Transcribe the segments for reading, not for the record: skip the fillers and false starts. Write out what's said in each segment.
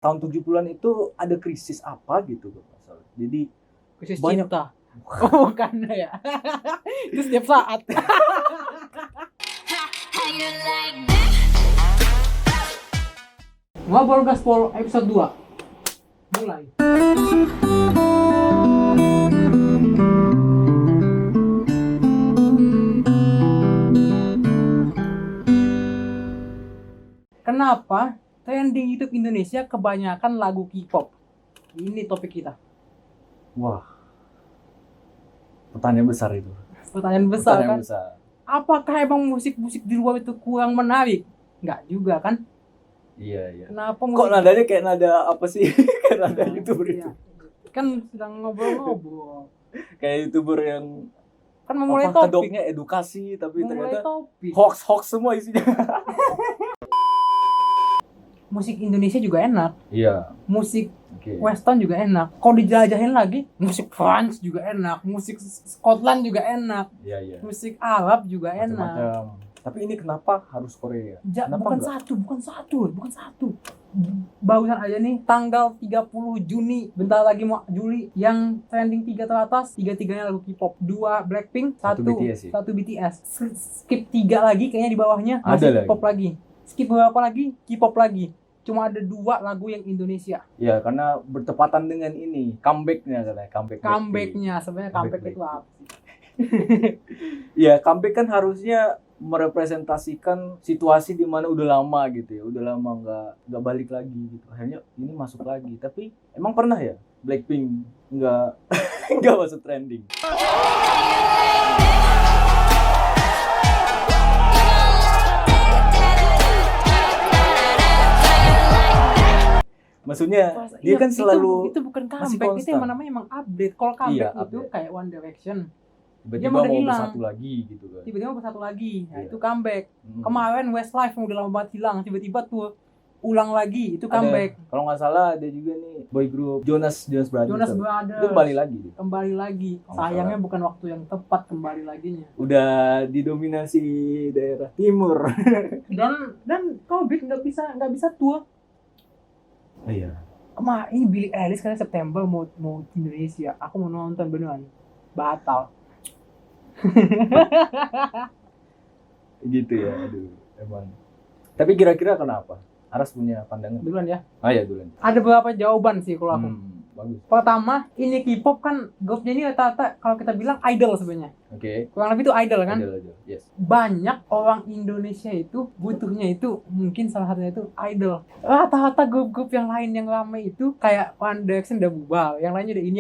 tahun 70-an itu ada krisis apa gitu kalau nggak salah. Jadi Krisis banyak cinta. Oh, bukan ya. Itu setiap saat. Ngobrol Gaspol episode 2. Mulai. Kenapa trending YouTube Indonesia kebanyakan lagu K-pop? Ini topik kita. wah, pertanyaan besar itu. Pertanyaan besar Pertanyaan kan? besar. Apakah emang musik-musik di luar itu kurang menarik? Enggak juga kan? Iya. Kenapa Kok musik? nadanya kayak nada apa sih? Kayak nada Nah, YouTuber iya. itu. Kan sedang ngobrol-ngobrol. Kayak YouTuber yang Kan memulai apa topik. kedoknya edukasi tapi Memulai ternyata topik. hoax semua isinya. Musik Indonesia juga enak. Iya. Musik Oke. Western juga enak. Kalau dijelajahin lagi, musik France juga enak. Musik Scotland juga enak. Iya. Musik Arab juga enak. Macam-macam. Tapi ini kenapa harus Korea? Kenapa Bukan enggak? bukan satu. Barusan aja nih tanggal 30 Juni, bentar lagi mau Juli, yang trending 3 teratas, 3-3-nya lagu K-pop. 2 Blackpink, 1 BTS ya? 1 BTS. Skip 3 lagi kayaknya di bawahnya Ada masih lagi. K-pop lagi. Skip berapa lagi? K-pop lagi. Cuma ada 2 lagu yang Indonesia. Ya, karena bertepatan dengan ini comeback-nya katanya, Comeback-nya sebenarnya comeback Comeback itu apa sih? Ya, comeback kan harusnya merepresentasikan situasi di mana udah lama gitu ya, udah lama nggak balik lagi gitu. Akhirnya ini masuk lagi. Tapi emang pernah ya Blackpink nggak nggak masuk trending? Maksudnya dia kan selalu itu bukan masih comeback, itu konstan. yang namanya emang update. Kalau comeback Iya, itu update. kayak One Direction, tiba-tiba udah mau hilang. bersatu lagi gitu kan. tiba-tiba bersatu lagi. Nah, Iya. itu comeback. Hmm. Kemarin Westlife yang udah lama banget hilang, tiba-tiba tuh ulang lagi, itu Ada, comeback. kalau nggak salah ada juga nih boy group Jonas Brothers. Jonas itu Brothers kembali lagi dia. kembali lagi. Kalau Sayangnya salah. bukan waktu yang tepat kembali laginya. Udah didominasi daerah timur. Dan comeback nggak bisa tour. Iya. Ini Billie Eilish karena September mau ke Indonesia. Aku mau nonton beneran. Batal. Gitu ya, aduh, emang. Tapi kira-kira kenapa? Aras punya pandangan? Duluan ya. Ah ya, duluan. Ada beberapa jawaban sih kalau aku. Bagus. Pertama, ini K-pop kan grupnya ini rata-rata kalau kita bilang idol sebenarnya. Oke. Kurang lebih itu idol kan? Ada. Yes. Banyak orang Indonesia itu butuhnya itu mungkin salah satunya itu idol. Rata-rata grup-grup yang lain yang ramai itu kayak One Direction udah bubar, yang lainnya udah ini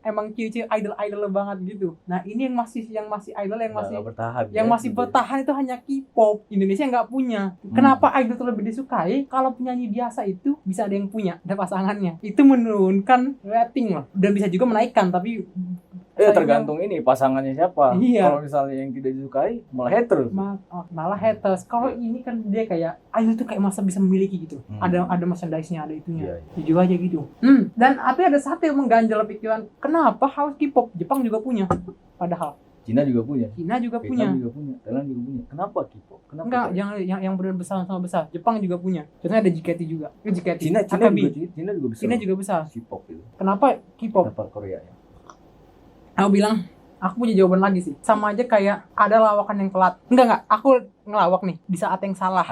emang ciri-ciri idol banget gitu. Nah, ini yang masih idol Nggak bertahan. yang ya, masih gitu. bertahan itu hanya K-pop. Indonesia nggak punya. Kenapa idol itu lebih disukai? Kalau penyanyi biasa itu bisa ada yang punya, ada pasangannya. Itu menurunkan rating loh. Dan bisa juga menaikkan, tapi Tergantung ini pasangannya siapa. Iya. Kalau misalnya yang tidak disukai malah haters. malah haters. Kalau ini kan dia kayak idol tuh kayak masa bisa memiliki gitu. Ada merchandise-nya, ada itunya. Iya. Jujur aja gitu. Dan tapi ada satu yang mengganjal pikiran, kenapa harus K-pop? Jepang juga punya. Padahal Cina juga punya. Cina juga Vietnam punya. juga punya. Thailand juga punya. Kenapa K-pop? Kenapa? Enggak, Korea? yang benar besar sama besar. Jepang juga punya. Contohnya ada JKT juga. JKT. Cina AKB. juga besar. Cina juga besar. K-pop itu. Kenapa K-pop? Kenapa Korea ya? Aku bilang, aku punya jawaban lagi sih. Sama aja kayak ada lawakan yang telat. Enggak. Aku ngelawak nih di saat yang salah.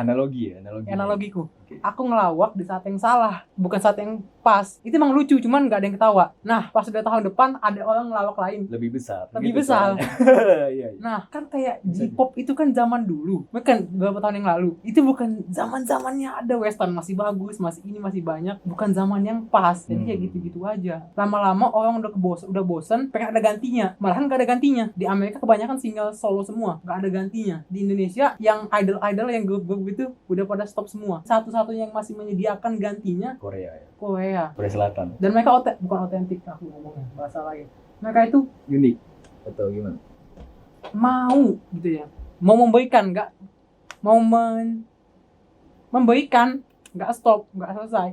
Analogiku. Oke. Aku ngelawak di saat yang salah, bukan saat yang pas. Itu emang lucu, cuman nggak ada yang ketawa. Nah, pas udah tahun depan ada orang ngelawak lain. Lebih besar. Lebih Gitu besar. caranya. Iya. Nah, kan kayak J-pop itu kan zaman dulu, bukan beberapa tahun yang lalu. Itu bukan zaman-zamannya ada Western masih bagus, masih banyak. Bukan zaman yang pas. Jadi kayak gitu-gitu aja. Lama-lama orang udah bosen, pengen ada gantinya. Malahan nggak ada gantinya. Di Amerika kebanyakan single solo semua, nggak ada gantinya. Di Indonesia yang idol-idol yang grup-grup itu udah pada stop semua. Satu-satunya yang masih menyediakan gantinya Korea ya. Korea. Korea Selatan. Dan mereka bukan otentik, aku ngomongnya bahasa lain. Mereka itu Unik atau gimana? mau gitu ya, mau memberikan, nggak mau memberikan, nggak stop, nggak selesai,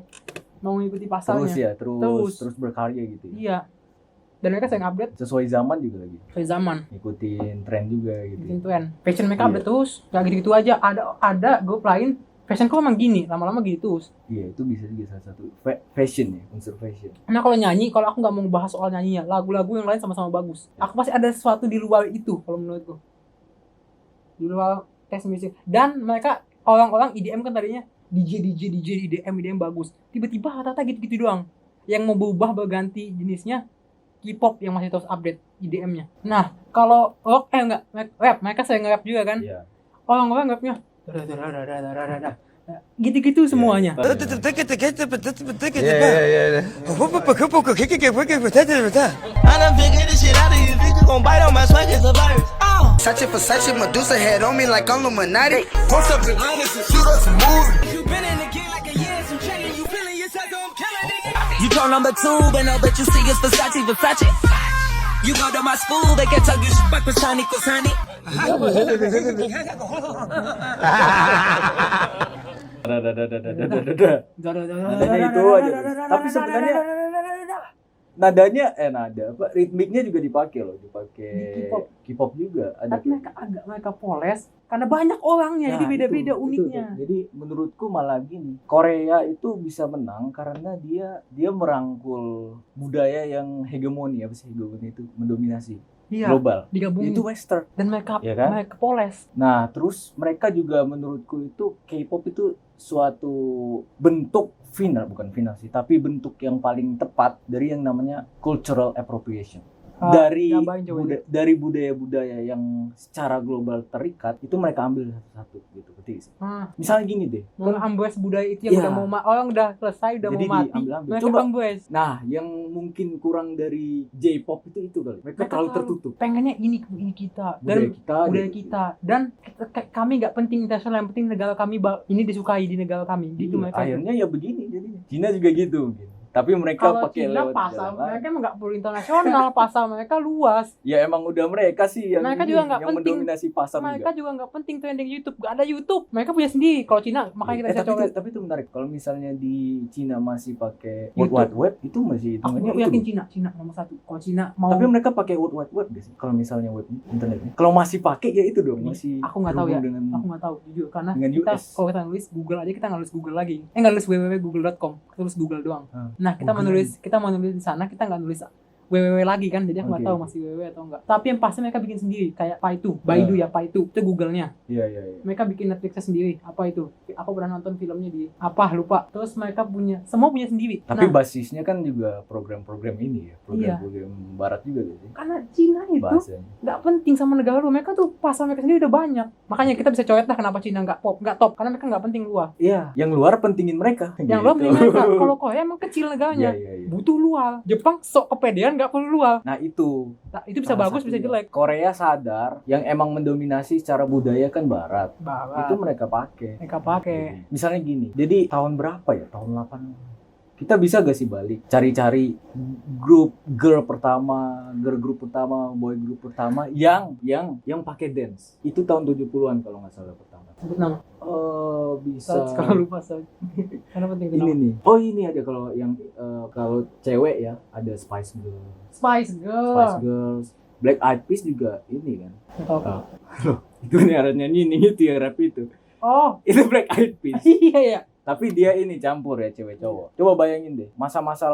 mau mengikuti pasarnya. Terus berkarya gitu ya. Iya. Dan mereka sering update Sesuai zaman juga lagi. sesuai zaman. Ngikutin tren juga gitu. Bikin tren. Fashion mereka Iya. update terus, nggak gitu-gitu aja. Ada grup lain Fashion kok emang gini, lama-lama gitu. Iya, itu bisa juga salah satu fashion ya, unsur fashion. Nah kalau nyanyi, kalau aku nggak mau bahas soal nyanyinya, lagu-lagu yang lain sama-sama bagus. Aku pasti ada sesuatu di luar itu kalau menurutku. Di luar tes musik. Dan mereka orang-orang EDM kan tadinya DJ EDM bagus. Tiba-tiba rata-rata gitu-gitu doang. Yang mau berubah berganti jenisnya K-pop yang masih terus update EDM-nya. Nah, kalau rock rap, mereka sering nge-rap juga kan. Iya. Orang-orang rapnya gitu-gitu semuanya. I'm done figured this shit out of you. Think you gon' bite on my swag as a virus. Versace, Medusa head on me like I'm Illuminati. Post up in honest and shoot us a movie. You been in the game like a year, some training. You feeling yourself, so I'm killing it. You told number 2, but now that you see it's Versace. You go to my school, they can tell you back with Sonic. Nadanya itu aja. Tapi sebenarnya nadanya ritmiknya juga dipakai loh, dipakai K-pop juga ada. Tapi mereka poles karena banyak orangnya, jadi beda-beda uniknya. Jadi menurutku malah gini, Korea itu bisa menang karena dia merangkul budaya yang hegemoni itu mendominasi global. Digabungin. Itu western Dan mereka ya kan? mereka poles. Nah, terus mereka juga menurutku itu K-pop itu suatu bentuk bukan final sih, tapi bentuk yang paling tepat dari yang namanya cultural appropriation. Dari budaya-budaya yang secara global terikat itu mereka ambil satu-satu gitu, ketik sih. Misalnya gini deh, Mengambil budaya itu yang udah mau orang udah selesai, udah jadi mau mati. diambil-ambil. Mereka Coba. ambil. Nah, yang mungkin kurang dari J-pop itu kali. Mereka terlalu tertutup. Pengennya ini kita budaya kita. Dan kami nggak penting internasional, yang penting negara kami ini disukai di negara kami. Gitu mereka. Akhirnya ya begini jadinya. Cina juga gitu mungkin. Tapi mereka kalau pakai Cina lewat pasar jalan mereka emang nggak perlu internasional, pasar mereka luas. Ya emang udah mereka sih yang Mereka juga nggak yang penting. mendominasi pasar Mereka juga. juga nggak penting trending YouTube, nggak ada YouTube. Mereka punya sendiri. Kalau Cina makanya kita bisa coba. Tapi itu menarik. Kalau misalnya di Cina masih pakai YouTube. World Wide Web itu masih Aku hitungannya yakin itu. Cina nomor 1. Kalau Cina mau, Tapi mereka pakai World Wide Web gak sih? Kalau misalnya web internetnya. Kalau masih pakai ya itu dong, masih aku nggak tahu ya. terhubung Aku nggak tahu jujur karena dengan kita US. kalau kita nulis Google aja kita nggak nulis Google lagi. Nggak nulis www.google.com, kita nulis Google doang. Nah kita mau nulis di sana, kita nggak nulis www lagi kan, jadi aku nggak tahu masih www atau enggak. Tapi yang pasti mereka bikin sendiri kayak Baidu itu Google-nya. Iya. Mereka bikin Netflix-nya sendiri. Apa itu? Aku pernah nonton filmnya di lupa. Terus mereka semua punya sendiri. Tapi Nah, basisnya kan juga program-program ini ya, program-program barat juga gitu sih. karena Cina itu Bahasanya. nggak penting sama negara lu, mereka tuh pasar mereka sendiri udah banyak. Makanya kita bisa coret lah kenapa Cina nggak top, karena mereka nggak penting luar. Iya, yang luar pentingin mereka. Yang luar penting mereka. Kalau Korea emang kecil negaranya, Iya. butuh luar. Jepang sok kepedean nggak perlu luar. Nah itu Bisa salah bagus, bisa satunya. jelek. Korea sadar yang emang mendominasi secara budaya kan barat. Itu mereka pakai. Mereka pakai. Misalnya gini, jadi tahun berapa ya? Tahun 8. Kita bisa gak sih balik cari-cari girl group pertama, boy group pertama yang pakai dance. Itu tahun 70-an kalau nggak salah pertama. Sebut nama. Bisa. Kalau lupa karena penting itu Ini nama. nih. Oh, ini ada kalau yang kalau cewek ya, ada Spice Spice Girls. Black Eyed Peas juga ini kan. Nggak tahu. Itu nih ada nyanyi nih itu yang rap itu. Oh, Itu Black Eyed Peas. iya. Tapi dia ini campur ya cewek cowok. Coba bayangin deh, masa-masa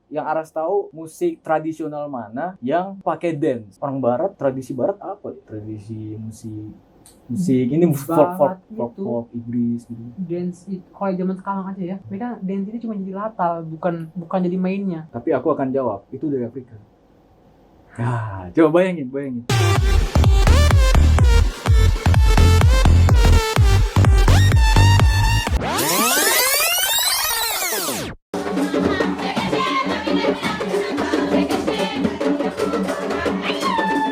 yang Aras tahu musik tradisional mana yang pakai dance. Orang barat, tradisi barat apa? Tradisi musik ini Barat folk Inggris gitu. Dance itu kalau zaman sekarang aja ya. Mereka dance itu cuma jadi latar, bukan jadi mainnya. Tapi aku akan jawab, itu dari Afrika. Nah, coba bayangin.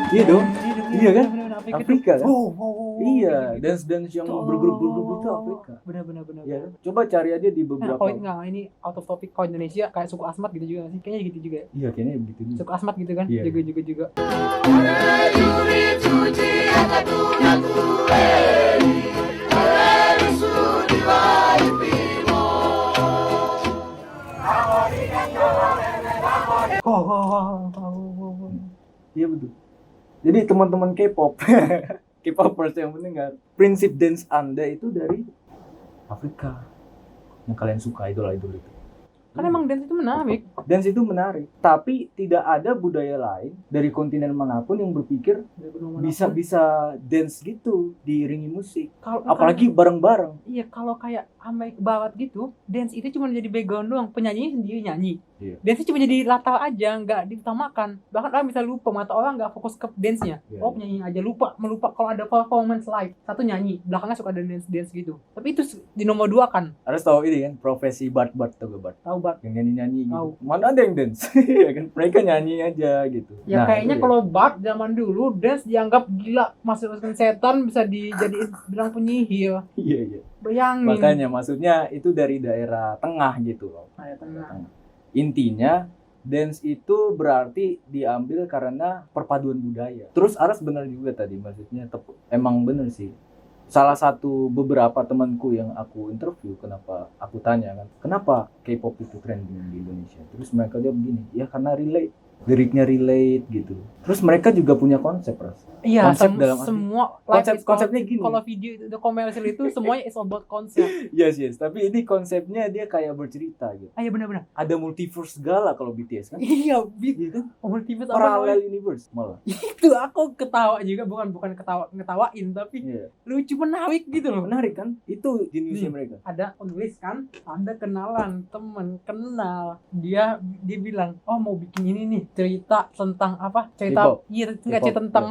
Iya dong. Iya kan? Afrika kan? Iya, dance yang bergrup itu Afrika. Benar. Ya, coba cari aja di Nah, beberapa. ini out of topic. Kalau Indonesia kayak suku Asmat gitu juga nggak sih? Kayaknya gitu juga ya. Iya, kayaknya begitu juga. Suku Asmat gitu kan? Iya. Juga. Iya betul. Jadi teman-teman K-pop, K-popers yang mendengar, prinsip dance Anda itu dari Afrika yang kalian suka, idol-idol itu. Kan emang dance itu menarik. Dance itu menarik, tapi tidak ada budaya lain dari kontinen manapun yang berpikir bisa dance gitu diiringi musik, apalagi bareng-bareng. Iya, kalau kayak Amerika Barat gitu, dance itu cuma jadi background doang, penyanyinya sendiri nyanyi. Iya. Dance cuma jadi latar aja, nggak diutamakan. Bahkan orang bisa lupa, mata orang nggak fokus ke dance-nya. Iya, Oh, penyanyi aja melupa kalau ada performance live. Satu nyanyi, belakangnya suka ada dance gitu. Tapi itu di nomor 2 kan. Harus tahu ini kan, profesi Bart tuh Bart. Tahu Bart. Yang nyanyi-nyanyi gitu. Tahu. Mana ada yang dance? Ya kan, mereka nyanyi aja gitu. Ya kayaknya itu kalau Bart zaman dulu dance dianggap gila, masuk-masukin setan, bisa dijadiin bilang penyihir. Iya. Bayangin. Makanya maksudnya itu dari daerah tengah gitu loh. Kayak tengah. Intinya dance itu berarti diambil karena perpaduan budaya. Terus Aras benar juga tadi, maksudnya emang benar sih. Salah satu beberapa temanku yang aku interview, kenapa aku tanya kan, kenapa K-pop itu trending di Indonesia? Terus mereka jawab begini, ya karena relate, liriknya relate gitu. Terus mereka juga punya konsep, Ras. Iya, Konsep dalam arti- semua konsepnya gini. Kalau video itu komersial itu semuanya is about konsep. Yes. Tapi ini konsepnya dia kayak bercerita gitu. Ah, iya benar-benar. Ada multiverse segala kalau BTS kan. Iya, Iya kan? multiverse Parallel universe malah. itu aku ketawa juga, bukan ngetawain tapi Iya. lucu, menarik gitu loh. Menarik kan? Itu jeniusnya Nih. mereka. Ada penulis kan, ada kenalan, temen kenal, dia bilang, oh mau bikin ini nih, cerita tentang apa, cerita K-pop. iya nggak K-pop, cerita tentang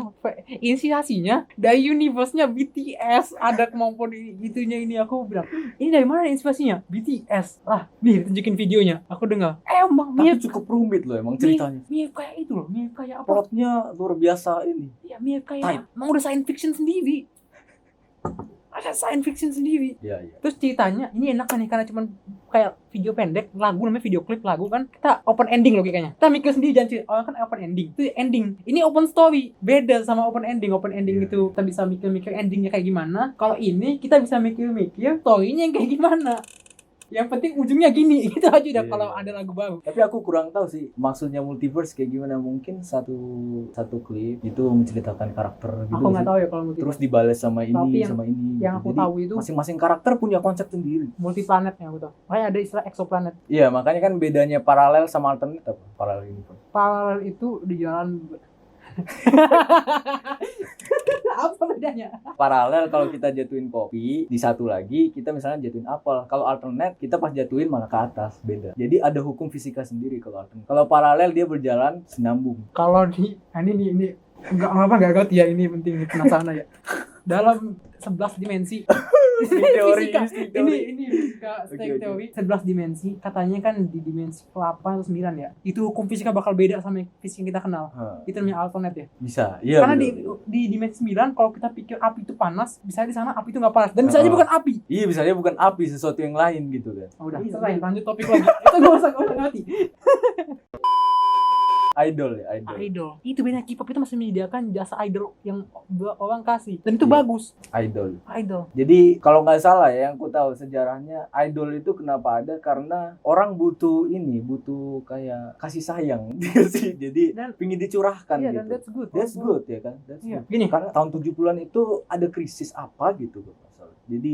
inspirasinya dari universe-nya BTS, ada kemampuan itunya ini. Aku bilang, ini dari mana inspirasinya? BTS lah, nih tunjukin videonya, aku dengar emang Tapi mirip cukup rumit loh emang ceritanya. mirip kayak itu loh, mirip kayak apa, Plotnya luar biasa ini. ya mirip Tight. kayak emang udah science fiction sendiri, ada science fiction sendiri. Iya. Terus ceritanya ini enak nih karena cuman kayak video pendek, lagu namanya video klip lagu kan, kita open ending logikanya. Kita mikir sendiri jangan cerita, orang kan open ending. Itu ending. Ini open story. Beda sama open ending. Open ending Iya. itu kita bisa mikir-mikir endingnya kayak gimana. Kalau ini kita bisa mikir-mikir story-nya yang kayak gimana. Yang penting ujungnya gini. Itu aja udah Iya. kalau ada lagu baru. Tapi aku kurang tahu sih maksudnya multiverse kayak gimana. Mungkin satu klip itu menceritakan karakter gitu. Aku nggak sih. tahu ya kalau multi Terus dibalas sama ini Tapi yang- sama ini. yang gitu. aku Jadi tahu itu masing-masing karakter punya konsep sendiri. multiplanet yang aku tahu. Makanya ada istilah exoplanet. Iya, makanya kan bedanya paralel sama alternate apa? Paralel universe. Paralel itu di jalan apa bedanya? Paralel kalau kita jatuhin kopi, di satu lagi kita misalnya jatuhin apel. Kalau alternate kita pas jatuhin malah ke atas, beda. Jadi ada hukum fisika sendiri kalau alternate. Kalau paralel dia berjalan sinambung. Kalau di ini enggak ngerti ya, ini penting, ini penasaran ya. Dalam 11 dimensi String teori, fisika. string teori. Ini fisika string Oke. teori 11 dimensi, katanya kan di dimensi 8 atau 9 ya. Itu hukum fisika bakal beda sama fisika yang kita kenal. Hah, Itu namanya alternate ya. bisa. Iya. Karena betul. di dimensi 9 kalau kita pikir api itu panas, bisa di sana api itu nggak panas dan bisa aja bukan api. Iya, bisa aja bukan api, sesuatu yang lain gitu kan. Oh, udah, Iya, selesai, betul. lanjut topik lagi. Itu gak usah ngerti. Idol ya, idol. Idol. Itu beda, K-pop itu masih menyediakan jasa idol yang orang kasih. Dan itu Iya. bagus. Idol. Idol. Jadi kalau nggak salah ya, yang ku tahu sejarahnya idol itu kenapa ada karena orang butuh kayak kasih sayang dia sih. Jadi Dan- pingin dicurahkan Iya, gitu. dan that's good. That's good ya kan. That's Iya. good. Gini, Karena tahun 70-an itu ada krisis apa gitu kalau nggak salah. Jadi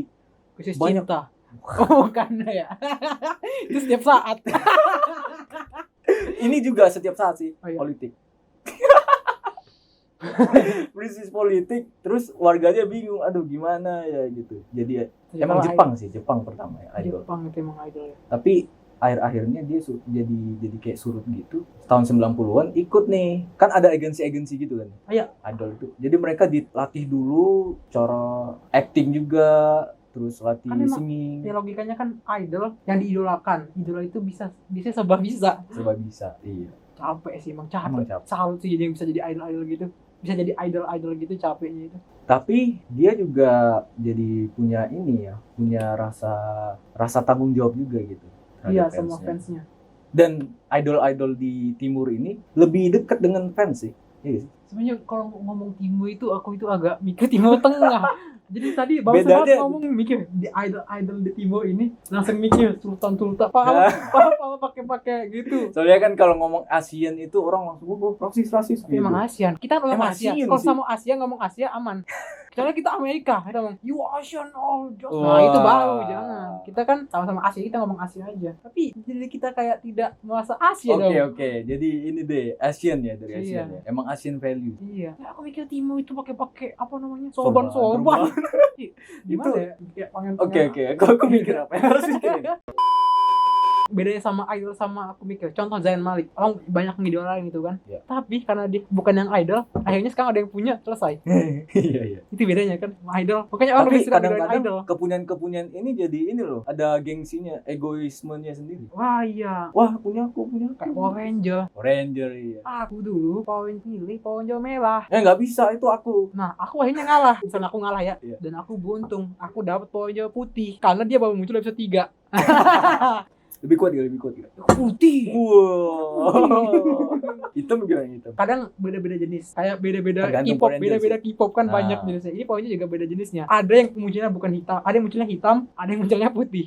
krisis banyak- cinta. Oh, bukan ya. Itu setiap saat. ini juga setiap saat sih Oh, iya. politik. Krisis politik, terus warganya bingung, aduh gimana ya gitu. Jadi emang Jepang pertama ya idol. Jepang itu emang idol ya. Tapi akhir-akhirnya dia jadi kayak surut gitu. Tahun 90-an ikut nih. Kan ada agensi-agensi gitu kan. Iya. Idol itu. Jadi mereka dilatih dulu cara acting juga, terus latih Kan emang- singing. Ya logikanya kan idol yang diidolakan. Idola itu bisa serba bisa. Serba bisa. Iya. Capek sih, emang Emang capek. capek. Salut sih jadi yang bisa jadi idol gitu. Bisa jadi idol gitu, capeknya itu. Tapi dia juga jadi punya ini ya, punya rasa tanggung jawab juga gitu. terhadap Iya, sama fansnya. fansnya. Dan idol-idol di timur ini lebih dekat dengan fans sih. Iya sih. Sebenarnya kalau ngomong timur itu aku itu agak mikir timur tengah. Jadi tadi baru Bedanya- sempat ngomong mikir di idol di timur ini langsung mikir sultan paham pakai pakai gitu. Soalnya kan kalau ngomong ASEAN itu orang langsung rasis Tapi emang ASEAN. Kita ngomong Emang Asia. ASEAN Kalau sih. sama Asia ngomong Asia aman. Soalnya kita Amerika, kita ngomong you Asian all just. Nah, Wah. itu baru jangan. Kita kan sama-sama Asia, kita ngomong Asia aja. Tapi jadi kita kayak tidak merasa Asia dong. Oke. Jadi ini deh ASEAN ya, dari ASEAN Iya. ya. Emang ASEAN value. Iya. Ya, aku mikir Timo itu pakai apa namanya? Sorban. Sorban. Gimana Itu- ya? Ya pengen Oke. Aku mikir apa yang harus mikirin. Bedanya sama idol sama aku mikir contoh Zayn Malik, orang banyak ngidolain gitu kan, Iya. tapi karena dia bukan yang idol, akhirnya sekarang ada yang punya, selesai. Iya. Itu bedanya kan sama idol, makanya orang Tapi lebih suka ngidolain idol. kadang-kadang kepunyan-kepunyan ini jadi ini loh, ada gengsinya, egoismenya sendiri. Wah iya, Wah, punya aku. kayak Power Ranger. Ranger, iya. Aku dulu Power Ranger pilih Power Ranger merah. Nggak bisa, itu aku. Nah, aku akhirnya ngalah. Misalnya aku ngalah ya, Iya. dan aku beruntung, aku dapat Power Ranger putih karena dia baru muncul episode 3. Lebih kuat gak? Putih. Wow. Hitam gimana hitam? Kadang beda-beda jenis, kayak beda-beda Tergantung K-pop, Power Rangers beda-beda K-pop kan Ah. banyak jenisnya. Ini Power Ranger juga beda jenisnya. Ada yang munculnya bukan hitam, ada yang munculnya hitam, ada yang munculnya putih.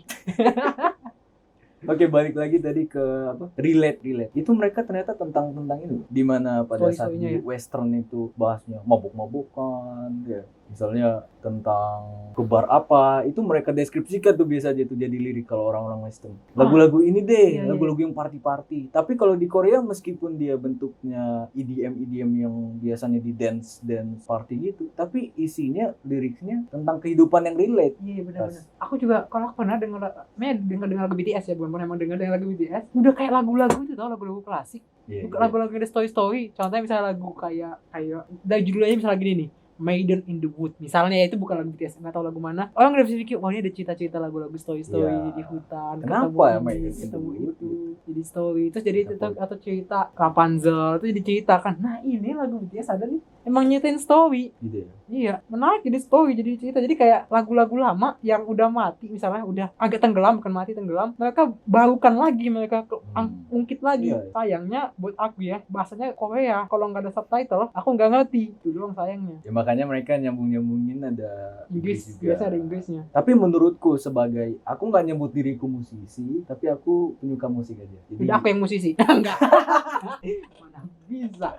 Oke, balik lagi tadi ke apa? Relate. Itu mereka ternyata tentang ini. Di mana pada saat Story-storynya di ya. western itu bahasnya mabuk-mabukan, ya. Misalnya tentang kebar apa, itu mereka deskripsikan tuh biasa aja tuh jadi lirik kalau orang-orang western. Lagu-lagu ini deh, Iya. lagu-lagu yang party-party. Tapi kalau di Korea meskipun dia bentuknya EDM yang biasanya di dance party gitu, tapi isinya liriknya tentang kehidupan yang relate. Iya benar-benar. Aku juga kalau aku pernah dengar lagu BTS ya, bukan emang dengar lagu BTS. Udah kayak lagu-lagu itu tau, lagu-lagu klasik. Iya, Bukan lagu-lagu yang ada story. Contohnya misalnya lagu kayak dari judulnya misalnya gini nih. Maiden in the Wood misalnya, ya itu bukan lagu BTS, nggak tahu lagu mana. Orang udah bisa pikir wah ini ada cerita-cerita lagu-lagu story Iya. di hutan, Kenapa ketemu ya ini, Maiden in the ketemu Wood? itu jadi story, terus jadi Kenapa? atau cerita Rapunzel itu jadi ceritakan. Nah ini lagu BTS ada nih emang nyetain story. gitu ya. Iya, menarik jadi story, jadi cerita. Jadi kayak lagu-lagu lama yang udah mati, misalnya udah agak tenggelam, bukan mati, tenggelam, mereka barukan lagi, mereka ungkit lagi. Iya. Sayangnya buat aku ya, bahasanya Korea. Kalau nggak ada subtitle, aku nggak ngerti. Itu doang sayangnya. Ya makanya mereka nyambungin ada Inggris, juga. biasa ada Inggrisnya. Tapi menurutku sebagai aku nggak nyebut diriku musisi, tapi aku penyuka musik aja. Jadi Tidak aku yang musisi. Enggak. Mana bisa.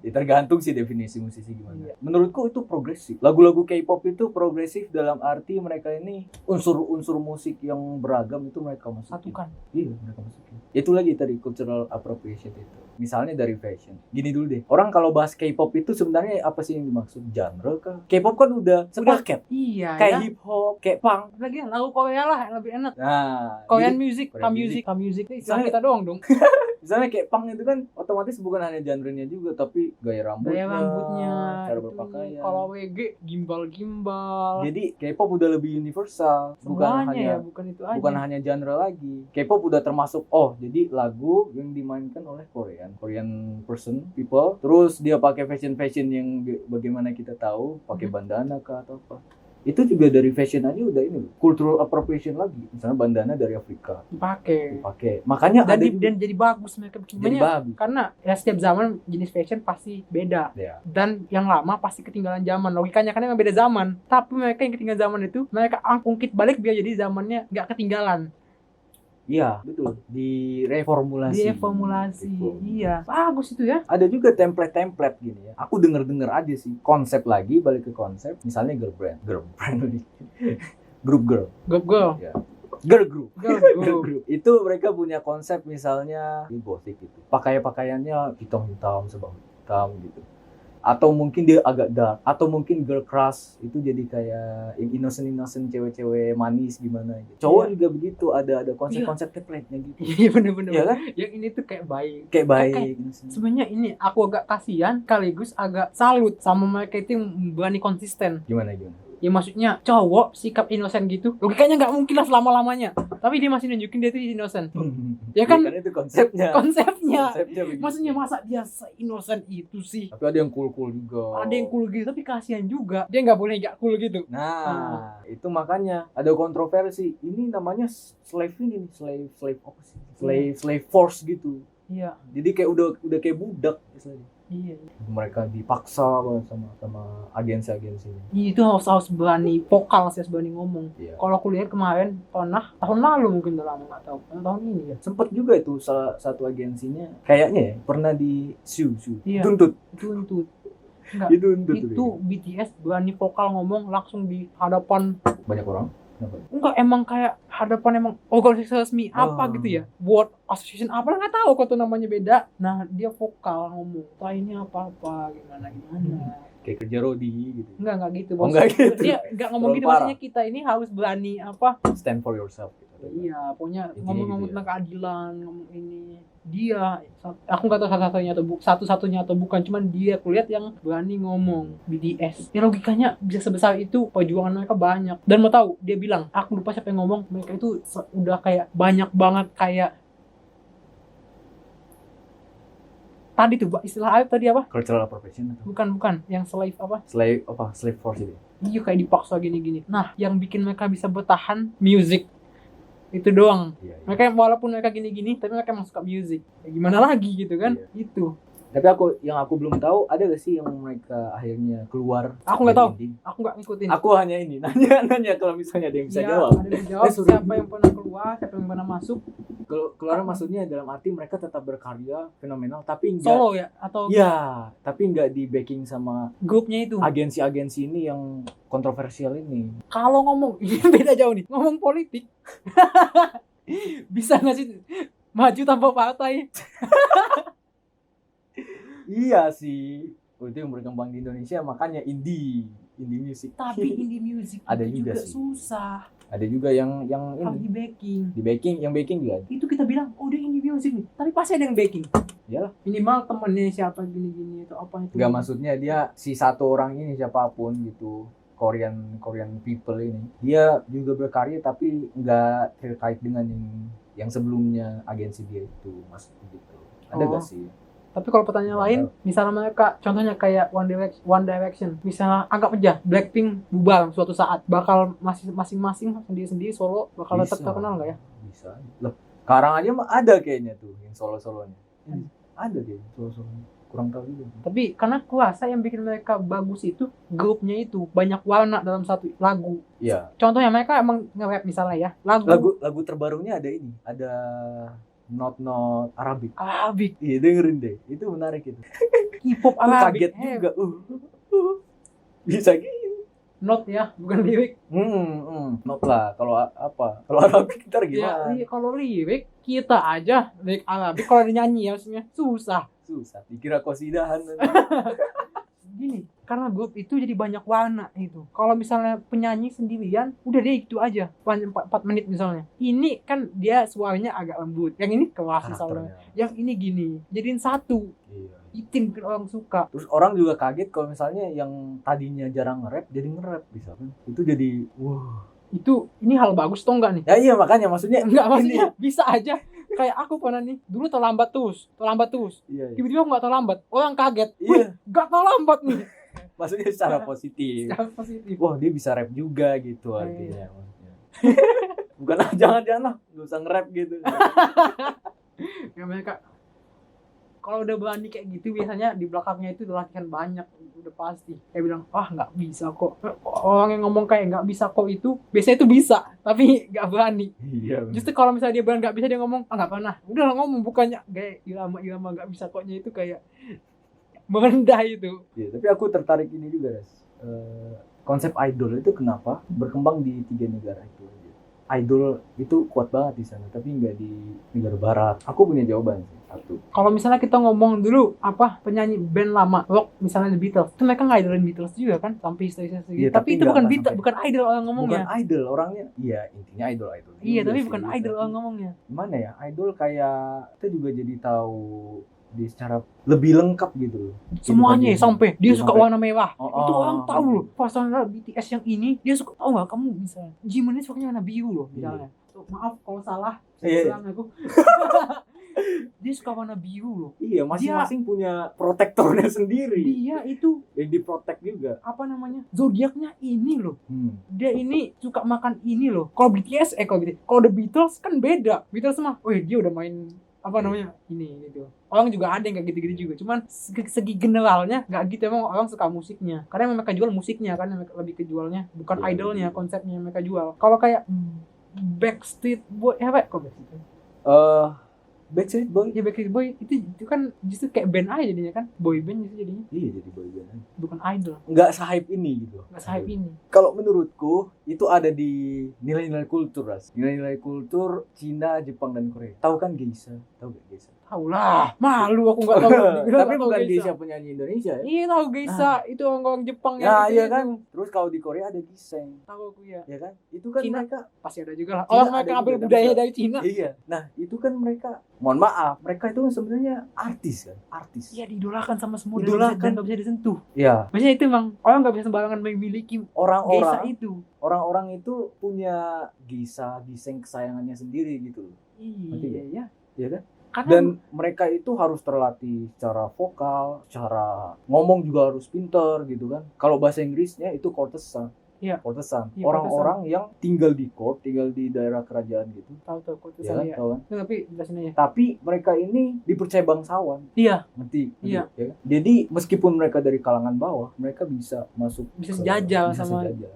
ya tergantung sih definisi musisi gimana. Iya. Menurutku itu progresif. Lagu-lagu K-pop itu progresif dalam arti mereka ini unsur-unsur musik yang beragam itu mereka masukin. Satukan. Iya, mereka masukin. Itu lagi tadi cultural appropriation itu. Misalnya dari fashion. Gini dulu deh. Orang kalau bahas K-pop itu sebenarnya apa sih yang dimaksud? Genre kah? K-pop kan udah sepaket. Iya Kayak ya. hip hop, kayak punk. Lagi lagu Korea lah yang lebih enak. Nah, Korean jadi- music, Korean K music. Itu Misalnya- kita doang dong. misalnya kayak punk itu kan otomatis bukan hanya genre-nya juga, tapi gaya Gaya rambutnya, cara itu. berpakaian. Kalau WG gimbal. Jadi K-pop udah lebih universal, Semuanya ya, bukan itu aja. bukan hanya genre lagi. K-pop udah termasuk jadi lagu yang dimainkan oleh Korean people. Terus dia pakai fashion yang bagaimana kita tahu, pakai bandana kah atau apa. Itu juga dari fashion aja udah ini loh, cultural appropriation lagi. Misalnya bandana dari Afrika dipakai. dipakai. Makanya Dan, ada dan jadi bagus mereka bikin. jadi Banyak. bagus. Karena ya setiap zaman jenis fashion pasti beda. Ya. Dan yang lama pasti ketinggalan zaman. Logikanya kan emang beda zaman. Tapi mereka yang ketinggalan zaman itu, mereka ungkit balik biar jadi zamannya nggak ketinggalan. Iya, betul. Direformulasi. Reformulasi. Iya. Bagus itu ya. Ada juga template gini ya. Aku denger aja sih. Konsep lagi, balik ke konsep. Misalnya girl brand group girl. Girl. Girl group. Girl. Group. Itu mereka punya konsep misalnya di gothic gitu. Pakaiannya hitam sebang hitam gitu. Atau mungkin dia agak dark, atau mungkin girl crush itu jadi kayak innocent cewek-cewek manis gimana gitu. Cowok juga begitu, ada konsep-konsep template-nya gitu. Iya bener-bener. Iya kan? Yang ini tuh kayak baik. Kayak baik. Oke. Sebenarnya ini aku agak kasihan, sekaligus agak salut sama mereka itu yang berani konsisten. Gimana? Ya maksudnya cowok sikap innocent gitu, logikanya nggak mungkin lah selama-lamanya. Tapi dia masih nunjukin dia tuh innocent. Ya kan? Kan itu konsepnya. Konsepnya. begitu. Maksudnya masa dia se-innocent itu sih? Tapi ada yang cool juga. Ada yang cool gitu, tapi kasihan juga. Dia nggak boleh nggak cool gitu. Nah, itu makanya ada kontroversi. Ini namanya slave ini nih, slave apa sih? Slave force gitu. Iya. Jadi kayak udah kayak budak misalnya. Iya. Mereka dipaksa banget sama agensi-agensinya. Itu harus berani vokal sih, harus berani ngomong. Iya. Kalau aku lihat kemarin tahun lalu mungkin udah lama nggak tahu, tahun ini ya. Sempet juga itu salah satu agensinya kayaknya ya pernah di sue. Iya. Tuntut. Itu enggak. Dituntut Itu BTS berani vokal ngomong langsung di hadapan banyak orang. Kenapa? enggak, emang kayak hadapan emang organisasi resmi apa Oh. gitu ya, buat association apa nggak tahu kok tuh namanya beda. Nah dia vokal ngomong, ini apa gimana Kayak kerja Rodi gitu. enggak gitu Oh, bos. enggak gitu. Dia enggak ngomong Terlalu gitu, maksudnya kita ini harus berani apa. Stand for yourself gitu. Iya, pokoknya Intinya ngomong-ngomong gitu ya. tentang keadilan, ngomong ini. Dia, aku nggak tahu satu-satunya atau bukan, cuman dia kulihat yang berani ngomong BTS. Ya logikanya bisa sebesar itu, perjuangan mereka banyak. Dan mau tahu, dia bilang, aku lupa siapa yang ngomong, mereka itu udah kayak banyak banget kayak tadi tuh istilah tadi apa? Cultural appropriation atau Bukan, yang slave apa? slave force itu. Iya kayak dipaksa gini-gini. Nah, yang bikin mereka bisa bertahan music. Itu doang. Iya. Mereka walaupun mereka gini-gini tapi mereka emang suka music. Ya gimana lagi gitu kan? Iya. Itu. Tapi yang aku belum tahu ada gak sih yang mereka akhirnya keluar? Aku nggak dari tahu. indie? Aku nggak ngikutin. Aku hanya ini nanya kalau misalnya ada yang bisa Iya, jawab. ada yang jawab Suruh siapa yang pernah keluar, siapa yang pernah masuk. Keluar maksudnya dalam arti mereka tetap berkarya fenomenal tapi enggak. Solo ya atau Ya, tapi enggak di backing sama grupnya itu. agensi-agensi ini yang kontroversial ini. Kalau ngomong ini beda jauh nih. Ngomong politik. Bisa nggak sih maju tanpa partai? Iya sih. Itu yang berkembang di Indonesia makanya indie music. Tapi indie music Ada itu juga juga sih. susah. Ada juga yang Harus ini di backing. yang backing juga ada. Itu kita bilang, oh dia indie music nih. Tapi pasti ada yang backing. Iyalah. Minimal temennya siapa gini-gini atau apa itu. Enggak, maksudnya dia si satu orang ini siapapun gitu. Korean people ini. Dia juga berkarya tapi enggak terkait dengan yang sebelumnya agensi dia itu maksudnya gitu. Ada Oh. gak sih? Tapi kalau pertanyaan Nggak lain, misalnya mereka, contohnya kayak One Direction, misalnya anggap aja Blackpink bubar suatu saat, bakal masing-masing sendiri-sendiri solo, bakal tetap terkenal nggak ya? Bisa. Loh, sekarang aja mah ada kayaknya tuh yang solo-solonya. Ada deh solo-solonya. Kurang tahu juga. Tapi karena kuasa yang bikin mereka bagus itu grupnya itu banyak warna dalam satu lagu. Iya. Contohnya mereka emang nge-rap misalnya ya, Lagu terbarunya ada ini, ada not Arabic. Arabik, Iya, dengerin deh. Itu menarik itu. K-pop Aku Arabik. kaget juga. Bisa gitu. Not ya, bukan lirik. Not lah. Kalau apa? Kalau Arabic ntar Ya, gimana? kalau lirik kita aja lirik Arabik kalau dinyanyi ya maksudnya susah. Susah. Dikira kosidahan. Gini, karena grup itu jadi banyak warna itu. Kalau misalnya penyanyi sendirian, udah deh itu aja. 4 menit misalnya. Ini kan dia suaranya agak lembut. Yang ini keras misalnya. Karakternya. Yang ini gini. Jadiin satu. Iya. Itu yang bikin orang suka. Terus orang juga kaget kalau misalnya yang tadinya jarang nge-rap jadi nge-rap bisa kan. Itu jadi Ini hal bagus tuh enggak nih? Ya iya makanya maksudnya Enggak, ini- maksudnya bisa aja. Kayak aku pernah nih, dulu terlambat terus. Iya. Tiba-tiba aku nggak terlambat. Orang kaget. Iya. Nggak terlambat nih. Maksudnya secara positif. Secara positif. Wah, dia bisa rap juga gitu Iya. artinya maksudnya. Bukan jangan lah, enggak usah nge-rap gitu. Ya mereka kalau udah berani kayak gitu biasanya di belakangnya itu latihan banyak, udah pasti. Kayak bilang, nggak bisa kok. Orang yang ngomong kayak nggak bisa kok itu biasanya itu bisa, tapi nggak berani. Iya. bener. Justru kalau misalnya dia bilang nggak bisa, dia ngomong nggak pernah. Udah lah ngomong, bukannya kayak irama nggak bisa koknya itu kayak merendah itu. Iya, tapi aku tertarik ini juga, Res. Konsep idol itu kenapa berkembang di 3 negara itu? Idol itu kuat banget di sana, tapi nggak di negara barat. Aku punya jawaban sih, satu. Kalau misalnya kita ngomong dulu penyanyi band lama rock misalnya The Beatles, itu mereka nggak idolin Beatles juga kan sampai historisnya segitu. Iya, tapi tapi itu nggak bukan sampai- Beatles, bukan idol orang ngomongnya. Bukan idol orangnya. Iya, intinya idol. Iya, tapi sih, bukan idol tapi orang ngomongnya. Gimana ya? Idol kayak kita juga jadi tahu di secara lebih lengkap gitu loh. Semuanya Dibanding- sampai dia suka sampai- warna merah. Oh, Itu oh, orang oh. tahu loh. Personal BTS yang ini dia suka, tahu nggak kamu misalnya? Jimin ini sukanya warna biru loh misalnya. Tuh, maaf kalau salah. Iya. Silang aku. Dia suka warna biru loh. Iya, masing-masing punya protektornya sendiri. Dia itu Yang diprotek juga. apa namanya? Zodiaknya ini loh. Hmm. Ini suka makan ini loh. Kalau BTS kalau The Beatles kan beda. Beatles mah, dia udah main apa namanya ini gitu. Orang juga ada yang kayak gitu-gitu juga, cuman segi generalnya nggak gitu. Emang orang suka musiknya karena yang mereka jual musiknya kan, yang mereka lebih kejualnya bukan Iya, idolnya, iya. konsepnya yang mereka jual. Kalau kayak Backstreet Boy apa kok Backstreet Boy? Backstreet Boy. Ya Backstreet Boy itu kan justru kayak band aja jadinya kan, boy band justru jadinya, Iya, jadi boy band aja. bukan idol. Nggak se-hype ini gitu. Nggak se-hype ini. Kalau menurutku itu ada di nilai-nilai kultur, Ras. Nilai-nilai kultur Cina, Jepang, dan Korea. Tahu kan geisha? Tahu gak geisha? Tahu lah, malu aku nggak tahu. Tapi bukan geisha penyanyi Indonesia ya? Iya tahu geisha, itu orang Jepang Nah, yang iya itu. kan. Terus kalau di Korea ada giseng, Tahu aku ya. ya kan? Itu kan Cina. mereka. Pasti ada juga lah. Cina Orang ada mereka ambil juga, budaya tapi- dari Cina. Iya. Nah, itu kan mereka. Mohon maaf, mereka itu sebenarnya artis kan, artis. Iya diidolakan sama semua Idolakan. dan nggak bisa disentuh. Iya. Maksudnya itu emang orang nggak bisa sembarangan memiliki geisha Orang-orang itu. orang-orang itu punya geisha, giseng kesayangannya sendiri gitu loh. Ngerti Iya nggak? ya. Iya kan? Karena Dan mereka itu harus terlatih secara vokal, secara ngomong juga harus pinter gitu kan. Kalau bahasa Inggrisnya itu courtesan. Iya. Courtesan. Iya, Orang-orang yang tinggal di court, tinggal di daerah kerajaan gitu. tahu kok itu Ya kan? saya. Tahu kan? Tapi jelasin aja. Tapi mereka ini dipercaya bangsawan. Iya, Ngerti? Iya. Ya kan? Jadi meskipun mereka dari kalangan bawah, mereka bisa masuk Bisa ke- sejajar bisa sama- sejajar.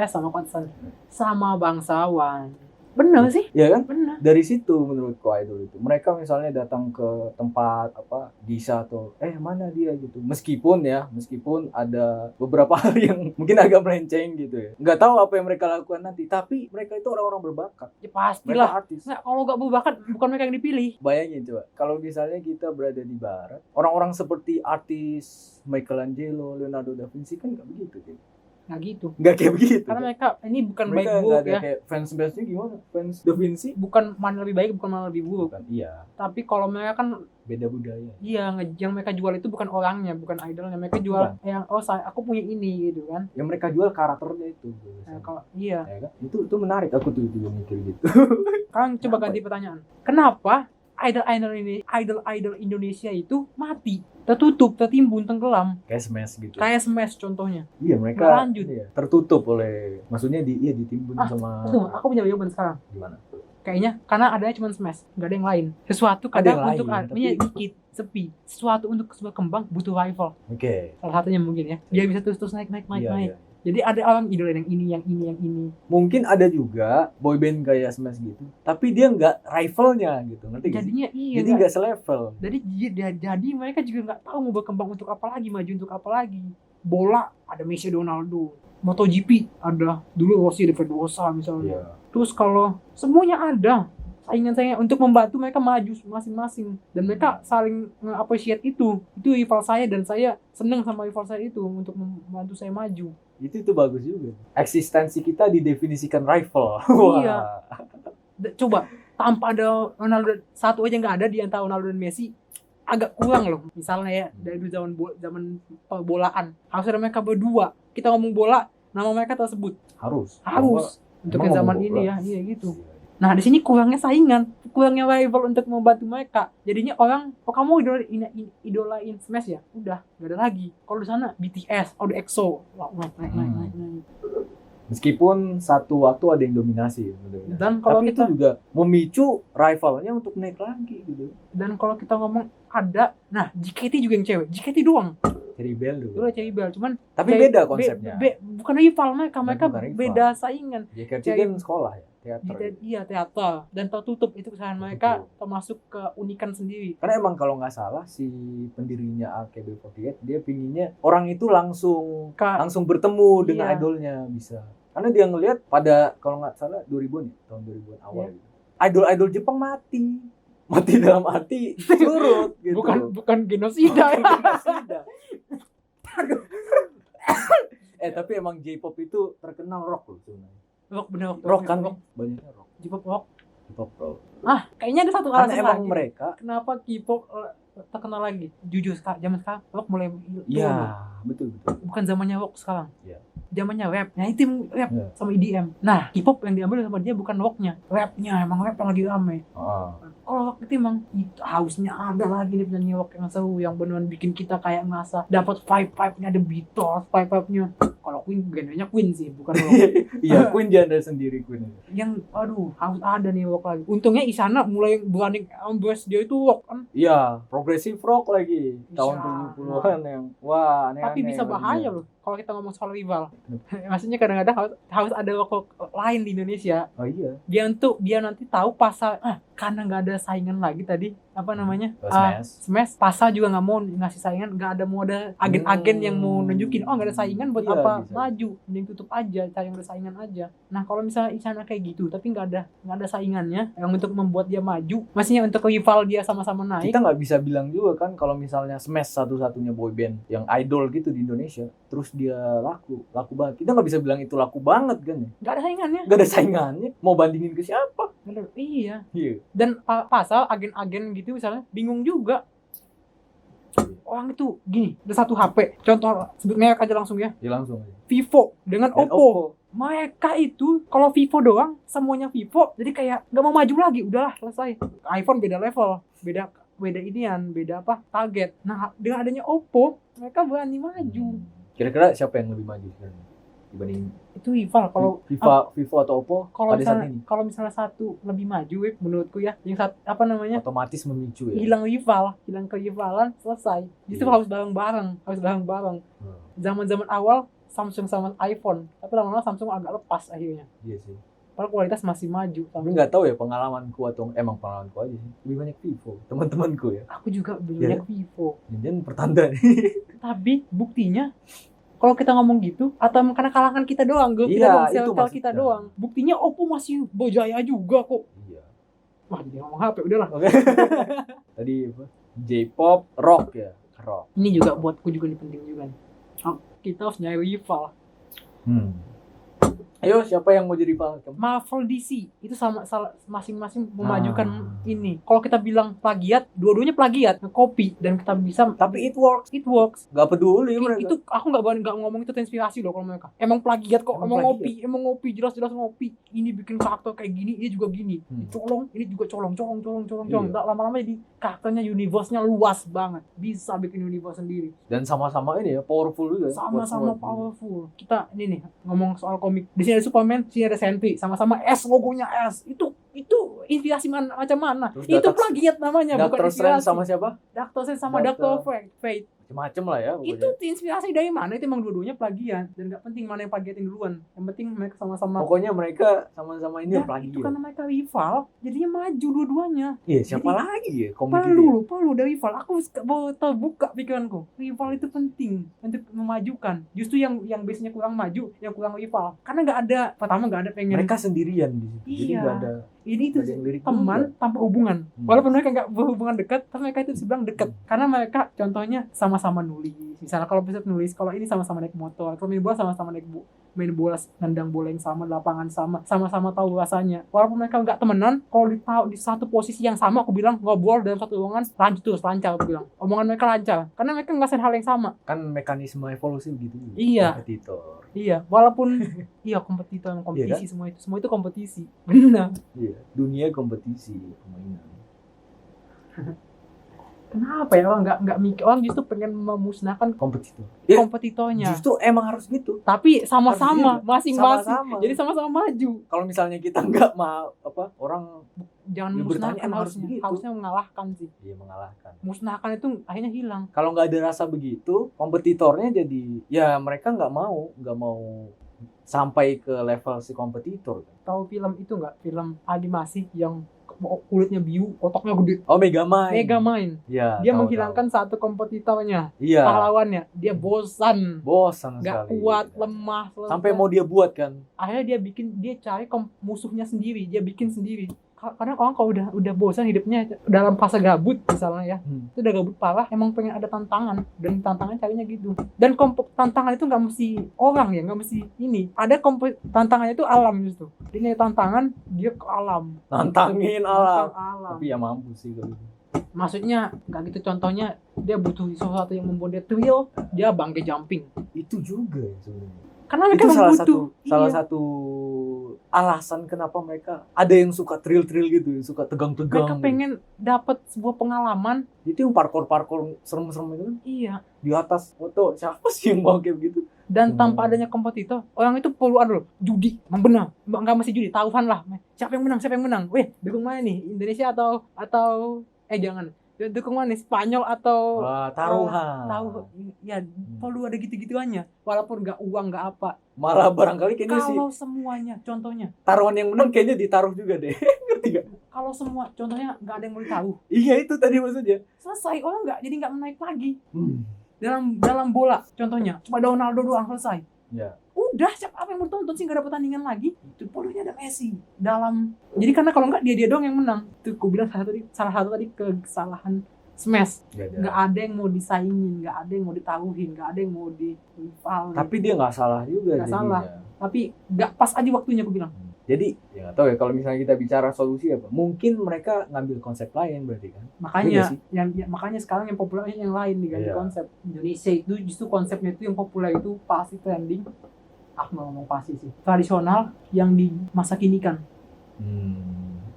sama konsen, sama bangsawan. Bener sih? Ya kan? Bener. Dari situ menurutku idol itu. Mereka misalnya datang ke tempat apa geisha atau mana dia gitu. Meskipun ada beberapa hal yang mungkin agak melenceng gitu ya. Nggak tahu apa yang mereka lakukan nanti. Tapi mereka itu orang-orang berbakat. Ya Mereka pastilah. artis. Nggak, kalau nggak berbakat bukan mereka yang dipilih. Bayangin coba, kalau misalnya kita berada di barat, orang-orang seperti artis Michelangelo, Leonardo da Vinci kan nggak begitu gitu. Nggak gitu. Nggak kayak begitu. Karena kan? mereka ini bukan Mereka baik nggak buruk ada ya. kayak fans base-nya gimana? Fans da Vinci? Bukan mana lebih baik, bukan mana lebih buruk. Bukan, iya. Tapi kalau mereka kan Beda budaya. iya, yang mereka jual itu bukan orangnya, bukan idolnya. Mereka jual yang aku punya ini gitu kan. Yang mereka jual karakternya itu. Nah, kalau iya, Ya kan? Itu menarik, aku tuh juga mikir gitu. kan coba Kenapa ganti pertanyaan. Kenapa idol Indonesia itu mati, tertutup, tertimbun, tenggelam? Kayak smash gitu. Kayak Smash contohnya. Iya, mereka Nggak lanjut. iya, tertutup oleh, maksudnya ditimbun sama Tuh, aku punya jawaban sekarang. gimana? Kayaknya karena adanya cuma Smash, nggak ada yang lain. Sesuatu Ada kadang yang lain, untuk tapi- punya dikit, sepi. Sesuatu untuk berkembang butuh rival. Oke. Salah satunya mungkin ya. Biar bisa terus naik. Iya, iya. Jadi ada orang idola yang ini. Mungkin ada juga boyband kayak Smash gitu, tapi dia nggak rivalnya gitu, ngerti gak sih? Jadinya iya. Jadi nggak- nggak selevel. jadi mereka juga nggak tahu mau berkembang untuk apa lagi, maju untuk apa lagi. Bola ada Messi, Ronaldo. MotoGP ada dulu Rossi, Pedrosa misalnya. Iya. Terus kalau semuanya ada saingan untuk membantu mereka maju masing-masing, dan mereka saling nge-appreciate itu rival saya dan saya seneng sama rival saya itu untuk membantu saya maju. Itu bagus juga. Eksistensi kita didefinisikan rival. Iya. Coba tanpa ada Ronaldo, satu aja nggak ada di antara Ronaldo dan Messi, agak kurang loh. Misalnya ya dari zaman bolaan harus ada mereka berdua. Kita ngomong bola, nama mereka tersebut Harus. untuk Emang yang zaman ngomong ini bola? ya, iya gitu. Nah di sini kurangnya saingan, kurangnya rival untuk membantu mereka. Jadinya orang, kamu idolain Smash ya, udah nggak ada lagi. Kalau di sana BTS, ada EXO, naik. Meskipun satu waktu ada yang dominasi. Dan kalau tapi kita itu juga memicu rivalnya untuk naik lagi gitu. ngomong ada, nah JKT juga yang cewek, JKT doang. Cherry Bell dulu. Dulu Cherry Bell, cuman Tapi kayak beda konsepnya. bukan rival mereka Bukan rival. beda saingan. JKT Cherry- kan sekolah ya, teater. Iya teater, dan tertutup itu kesalahan mereka, termasuk keunikan sendiri. Karena emang kalau nggak salah si pendirinya AKB48 dia pinginnya orang itu langsung bertemu dengan Iya. idolnya bisa. Karena dia ngelihat pada kalau nggak salah 2000-an ya, tahun 2000-an awal Iya. gitu. Idol-idol Jepang mati dalam arti surut gitu. bukan genosida. Genosida. Tapi emang J-pop itu terkenal rock loh sebenarnya. Rock bener, Rock kan banyaknya rock. J-pop rock. J-pop rock. Kayaknya ada satu Karena alasan emang lagi. mereka Kenapa K-pop terkenal lagi? Jujur zaman sekarang rock mulai turun. ya betul. Bukan zamannya rock sekarang. Iya. Zamannya rap. Nah itu rap Iya. sama EDM. Nah K-pop yang diambil sama dia bukan rocknya, rapnya. Emang rap yang lagi rame. Ah. kalau rock itu emang itu harusnya ada lagi nih penyanyi rock yang seru, yang beneran bikin kita kayak ngerasa dapat vibe-nya The Beatles, vibe-nya. Kalau Queen genrenya Queen sih, bukan rock. Iya, Queen dia ada sendiri Queen. Yang aduh harus ada nih rock lagi. Untungnya Isyana mulai berani embrace dia itu rock kan. Iya, progressive rock lagi tahun Isyana. 70-an yang wah aneh-aneh. Tapi bisa bahaya loh kalau kita ngomong soal rival. Maksudnya kadang-kadang harus ada rock lain di Indonesia. Oh iya. Dia nanti tahu pasar karena nggak ada saingan lagi tadi apa namanya Smash. pasar juga nggak mau ngasih saingan, nggak ada mau ada agen-agen yang mau nunjukin nggak ada saingan buat Iya, apa bisa. maju, mending tutup aja, cari yang ada saingan aja. Nah kalau misalnya Isyana kayak gitu tapi nggak ada saingannya yang untuk membuat dia maju, maksudnya untuk rival dia sama-sama naik. Kita nggak bisa bilang juga kan kalau misalnya Smash satu-satunya boyband yang idol gitu di Indonesia, terus dia laku banget. Kita nggak bisa bilang itu laku banget kan ya? Nggak ada saingannya. Nggak ada saingannya. Mau bandingin ke siapa? Iya. Iya. Dan pasal agen-agen gitu misalnya bingung juga. Orang itu gini, ada satu HP, contoh sebut merek aja langsung ya, Ya langsung aja. Vivo dengan Dan Oppo. Mereka itu kalau Vivo doang, semuanya Vivo, jadi kayak nggak mau maju lagi, udahlah selesai. iPhone beda level, beda inian, beda apa target. Nah dengan adanya Oppo, mereka berani maju. Kira-kira siapa yang lebih maju sekarang dibanding Itu rival. Kalau Vivo atau Oppo kalau pada saat misalnya ini? kalau misalnya satu lebih maju, menurutku ya, yang satu apa namanya? Otomatis memicu ya. Hilang kerivalan, selesai. Justru Iya. harus bareng-bareng. Zaman-zaman awal Samsung sama iPhone, tapi lama-lama Samsung agak lepas akhirnya. Iya sih. Padahal kualitas masih maju. Tapi nggak tahu ya pengalamanku atau emang pengalamanku aja sih. Lebih banyak Vivo, teman-temanku ya. Aku juga Iya. banyak Vivo. Dan pertanda nih. Tapi buktinya kalau kita ngomong gitu, atau karena kalangan kita doang, grup kita Iya, doang, itu circle kita maksudnya. doang. Buktinya Oppo masih berjaya juga kok. Iya. Wah, jadi ngomong HP udahlah. Oke. Tadi apa? J-pop, rock ya, rock. Ini juga buatku juga ini penting juga nih. Kita harus nyari rival. Ayo, siapa yang mau jadi rival? Marvel DC itu sama masing-masing memajukan Ah. ini. Kalau kita bilang plagiat, dua-duanya plagiat, copy, dan kita bisa. Tapi it works. It works. Gak peduli mereka. Itu aku nggak ngomong itu inspirasi loh kalau mereka. Emang plagiat kok, Emang emang plagiat. ngopi, jelas-jelas ngopi. Ini bikin karakter kayak gini, ini juga gini. Hmm. Colong, ini juga colong. Iya. Nggak, lama-lama jadi karakternya universe-nya luas banget. Bisa bikin universe sendiri. Dan sama-sama ini ya, powerful juga. Sama-sama Buat- powerful. Kita ini nih ngomong soal komik. Di sini ada Superman, sini ada Sentry, sama-sama S, logonya S. Itu inspirasi macam mana? Terus Itu Doctor- plagiat namanya, bukan Doctor Strange inspirasi. sama siapa? Doctor Strange sama Doctor- Doctor Fate. Macem-macem lah ya Itu pokoknya. inspirasi dari mana? Itu emang dua-duanya plagiat, dan nggak penting mana yang plagiatin duluan. Yang penting mereka sama-sama. Pokoknya mereka sama-sama ini Dan plagiat. itu karena mereka rival, jadinya maju dua-duanya. Iya, siapa Jadi, lagi ya komik ini? Perlu ada rival. Aku baru terbuka pikiranku. Rival itu penting untuk memajukan. Justru yang base-nya kurang maju, yang kurang rival. Karena pertama nggak ada pengen. Mereka sendirian di situ. Jadi Iya. nggak ada Ini nggak tuh ada yang lirik teman juga. tanpa hubungan. Walaupun mereka nggak berhubungan dekat, tapi mereka itu dibilang dekat. Karena mereka contohnya sama-sama nulis. Misalnya kalau bisa nulis, kalau ini sama-sama naik motor, kalau main bola sama-sama main bola, nendang bola yang sama, lapangan sama-sama tahu rasanya. Walaupun mereka nggak temenan, kalau di satu posisi yang sama, aku bilang ngobrol dalam satu ruangan lancar, aku bilang. Omongan mereka lancar, karena mereka ngerasain hal yang sama. Kan mekanisme evolusi gitu. Iya. Kompetitor. Iya, walaupun kompetitor, kompetisi, semua itu kompetisi. Benar. Iya. Dunia kompetisi permainan. Kenapa ya orang nggak mikir, orang justru pengen memusnahkan Kompetitor. Iya. kompetitornya. Justru emang harus gitu. Tapi sama-sama, Harus masing-masing. Sama-sama. Jadi sama-sama maju. Kalau misalnya kita nggak mau orang Jangan Ya, memusnahkan, bertanya emang harus harusnya. begitu. Harusnya mengalahkan sih. dia mengalahkan. Musnahkan itu akhirnya hilang. Kalau nggak ada rasa begitu, kompetitornya jadi ya mereka nggak mau sampai ke level si kompetitor. Tahu film itu nggak? Film animasi yang kulitnya biru, otaknya gede. Oh, Megamind. Megamind. Ya, Dia tahu, menghilangkan satu kompetitornya, tahu. Iya. pahlawannya. Dia bosan, Bosan nggak sekali. kuat, lemah. Sampai mau dia buat kan. Akhirnya dia cari musuhnya sendiri, dia bikin sendiri. Kadang orang kalau udah bosan hidupnya dalam fase gabut misalnya ya, itu udah gabut parah, emang pengen ada tantangan, dan tantangan carinya gitu. Dan tantangan itu nggak mesti orang ya, nggak mesti ini. Ada tantangannya itu alam justru. Dia nyari tantangan, dia ke alam. Nantangin alam. Tantang alam. Tapi ya mampu sih kalau gitu. Maksudnya nggak gitu, contohnya dia butuh sesuatu yang membuat dia thrill, dia bungee jumping. Itu juga ya sebenarnya. Karena mereka Itu memang salah butuh. salah Iya. satu alasan kenapa mereka ada yang suka thrill gitu, yang suka tegang-tegang. Mereka gitu. pengen dapat sebuah pengalaman. Itu yang parkour serem-serem itu kan Iya. di atas foto, siapa sih yang mau kayak begitu? Dan tanpa adanya kompetitor, orang itu perlu ada loh, judi, menang, nggak masih judi, taruhan lah. Siapa yang menang? Weh, dukung mana nih? Indonesia atau jangan. Dukung mana nih? Spanyol atau Wah, taruhan. tahu ya perlu ada gitu-gituannya. Walaupun nggak uang nggak apa. Malah barangkali kayaknya sih Kalau semuanya, contohnya, taruhan yang menang kayaknya ditaruh juga deh. Ngerti gak? kalau semua, contohnya nggak ada yang mau ditaruh, Iya itu tadi maksudnya. selesai orang nggak menaik lagi. Dalam bola, contohnya cuma ada Ronaldo doang selesai. Ya. Udah, apa yang mau tonton sih, nggak ada pertandingan lagi. Itu perlunya ada Messi jadi karena kalau nggak dia doang yang menang. Itu aku bilang salah satu tadi kesalahan Smash. Nggak ada yang mau disaingin, nggak ada yang mau ditaruhin, nggak ada yang mau rival. Tapi dia nggak salah juga Nggak jadinya. salah. Tapi nggak pas aja waktunya, aku bilang. Jadi ya nggak tahu ya kalau misalnya kita bicara solusi apa. Mungkin mereka ngambil konsep lain berarti kan. Iya Makanya sih? makanya sekarang yang populer yang lain diganti Iya. konsep. Indonesia itu justru konsepnya itu yang populer itu pasti trending. Mau ngomong pasti sih. Tradisional yang di masa kini kan.